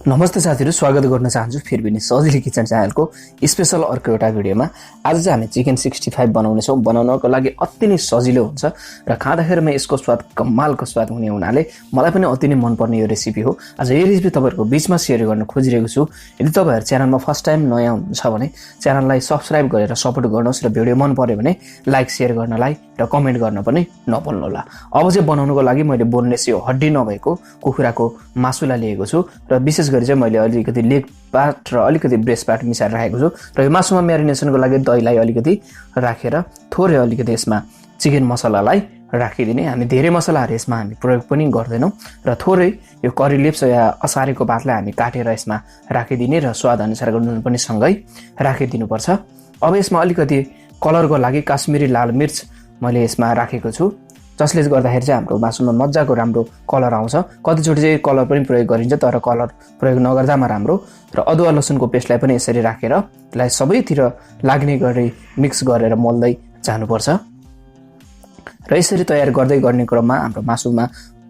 नमस्ते साथीहरु, स्वागत गर्न चाहन्छु फेरि पनि सजिलो किचन च्यानलको स्पेशल अर्को एउटा भिडियोमा। आज चाहिँ हामी चिकन 65 बनाउने छौं। बनाउनको लागि अति नै सजिलो हुन्छ र खाँदाखेरिमा यसको स्वाद कमालको स्वाद हुने हुनाले मलाई पनि अति नै मन पर्ने यो रेसिपी हो। आज यो रेसिपी तपाईहरुको बीचमा शेयर गर्न खोजिरहेको छु। यदि तपाईहरु च्यानलमा फर्स्ट टाइम नयाँ हुनुहुन्छ भने च्यानललाई सब्स्क्राइब गरेर सपोर्ट गर्नुहोस् र भिडियो मन पर्यो भने लाइक शेयर गर्नलाई र कमेन्ट गर्न पनि नभुल्नु होला। अब चाहिँ बनाउनको लागि मैले बोनलेस यो हड्डी नभएको कुखुराको मासुलाई लिएको छु र विशेष गरी चाहिँ मैले अलिकति लेग पार्ट र अलिकति ब्रेस्ट पार्ट मिसाएर राखेको छु र यो मासुमा म्यारिनेसनको लागि दहीलाई अलिकति राखेर थोरै अलिकति यसमा चिकन मसलालाई राखिदिने। हामी धेरै मसलाहरु यसमा हामी प्रयोग पनि गर्दैनौं र थोरै यो करी लिप्स या असारेको पातलाई हामी काटेर यसमा राखिदिने र स्वाद अनुसारको नुन पनि सँगै राखिदिनु पर्छ। अब यसमा अलिकति कलरको लागि काश्मिरी लाल मिर्च मैले यसमा राखेको छु, जसले गर्दाखेरि चाहिँ हाम्रो मासुमा मज्जाको राम्रो कलर आउँछ। कतिचोटी चाहिँ कलर पनि प्रयोग गरिन्छ तर कलर प्रयोग नगर्दामा राम्रो। र अदुवा लसुनको पेस्टलाई पनि यसरी राखेर त्यसलाई सबैतिर लाग्ने गरी मिक्स गरेर मोल्दै जानुपर्छ। र यसरी तयार गर्ने क्रममा हाम्रो मासुमा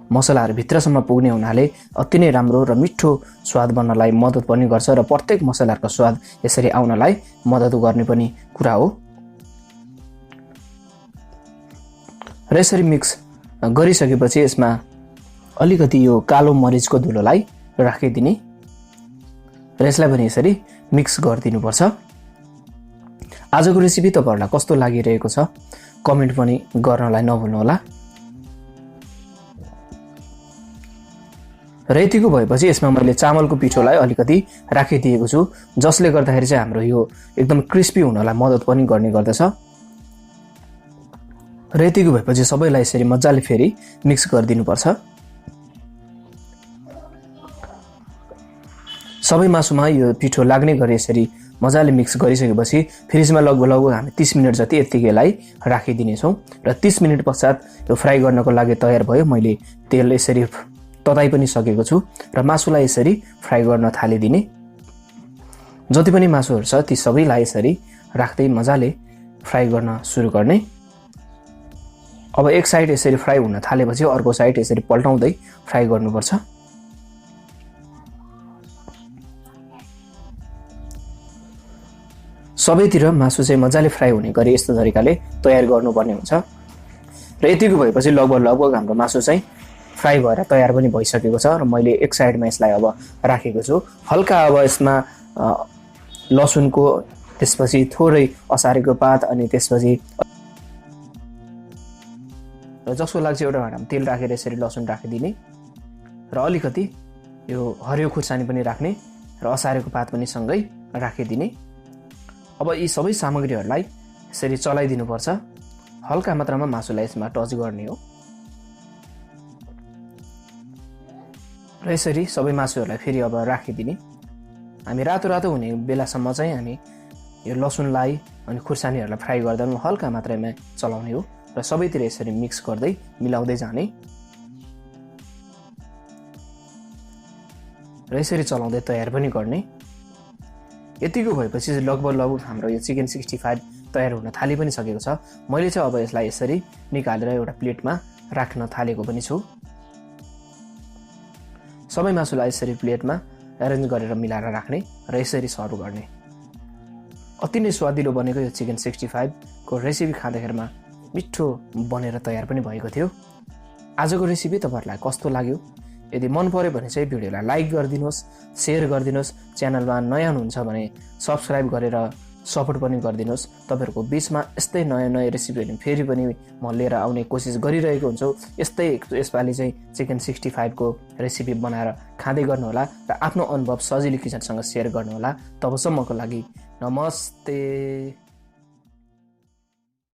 मसलाहरु भित्रसम्म पुग्ने हुनाले अति नै राम्रो र मिठो स्वाद बन्नलाई मद्दत पनि गर्छ र प्रत्येक मसलाको स्वाद यसरी आउनलाई मद्दत गर्ने पनि कुरा हो। र यसरी मिक्स गरिसकेपछि यसमा अलिकति यो कालो मरिचको धुलोलाई राखिदिने र यसलाई पनि यसरी मिक्स गरिदिनु पर्छ। आजको रेसिपी तपाईहरुलाई कस्तो लागिरहेको छ कमेन्ट पनि गर्नलाई नभुल्नु होला। र यतिको भएपछि यसमा मैले चामलको पिठोलाई अलिकति राखिदिएको छु, जसले गर्दाखेरि चाहिँ हाम्रो यो एकदम क्रिस्पी हुनलाई मद्दत पनि गर्ने गर्दछ। र यतिको भएपछि सबैलाई यसरी मज्जाले फेरि मिक्स गरिदिनु पर्छ। सबै मासुमा यो पिठो लाग्ने गरी यसरी मज्जाले मिक्स गरिसकेपछि फ्रिजमा लगभग हामी 30 मिनेट जति यतिकैलाई राखिदिने छौं र 30 मिनेट पश्चात यो फ्राई गर्नको लागि तयार भयो। मैले तेल यसरी तताइ पनि सकेको छु र मासुलाई यसरी फ्राई गर्न थालिदिने। जति पनि मासुहरु छ ती सबैलाई यसरी राख्दै मज्जाले फ्राई गर्न सुरु गर्ने। अब एक साइड यसरी फ्राई हुन थालेपछि अर्को साइड यसरी पल्टाउँदै फ्राई गर्नुपर्छ। सबैतिर मासु चाहिँ मज्जाले फ्राई हुने गरी यस्तो तरिकाले तयार गर्नुपर्ने हुन्छ। र यतिको भएपछि लगभग हाम्रो मासु चाहिँ फ्राई भएर तयार पनि भइसकेको छ र मैले एक साइडमा यसलाई अब राखेको छु। हल्का अब यसमा लसुनको, त्यसपछि थोरै असारेको पात अनि त्यसपछि जसको लागि चाहिँ एउटा भाँडामा तेल राखेर यसरी लसुन राखिदिने र अलिकति यो हरियो खुर्सानी पनि राख्ने र असारेको पात पनि सँगै राखिदिने। अब यी सबै सामग्रीहरूलाई यसरी चलाइदिनु पर्छ। हल्का मात्रामा मासुलाई यसमा टच गर्ने हो र यसरी सबै मासुहरूलाई फेरि अब राखिदिने। हामी रातो हुने बेलासम्म चाहिँ हामी यो लसुनलाई अनि खुर्सानीहरूलाई फ्राई गर्दा हल्का मात्रामा चलाउने हो र सबैतिर यसरी मिक्स गर्दै मिलाउँदै जाने र यसरी चलाउँदै तयार पनि गर्ने। यतिको भएपछि लगभग हाम्रो यो चिकन 65 तयार हुन थालि पनि सकेको छ। मैले चाहिँ अब यसलाई यसरी निकालेर एउटा प्लेटमा राख्न थालेको पनि छु। सबै मासुलाई यसरी प्लेटमा अरेन्ज गरेर मिलाएर राख्ने र यसरी सर्भ गर्ने। अति नै स्वादिलो बनेको यो चिकन 65 को रेसिपी खाँदाखेरिमा मिठो बनेर तयार पनि भएको थियो। आजको रेसिपी तपाईहरुलाई कस्तो लाग्यो? यदि मन पर्यो भने चाहिँ भिडियोलाई लाइक गरिदिनुहोस्, शेयर गरिदिनुहोस्। च्यानलमा नयाँ हुनुहुन्छ भने सब्स्क्राइब गरेर सपोर्ट पनि गरिदिनुहोस्। तपाईहरुको बीचमा यस्तै नयाँ रेसिपीहरु फेरि पनि म लिएर आउने कोसिस गरिरहेको हुन्छु। यस्तै यसपालि चाहिँ चिकन 65 को रेसिपी बनाएर खाँदै गर्नु होला र आफ्नो अनुभव सजिलो किचनसँग शेयर गर्नु होला। तबसम्मको लागि नमस्ते।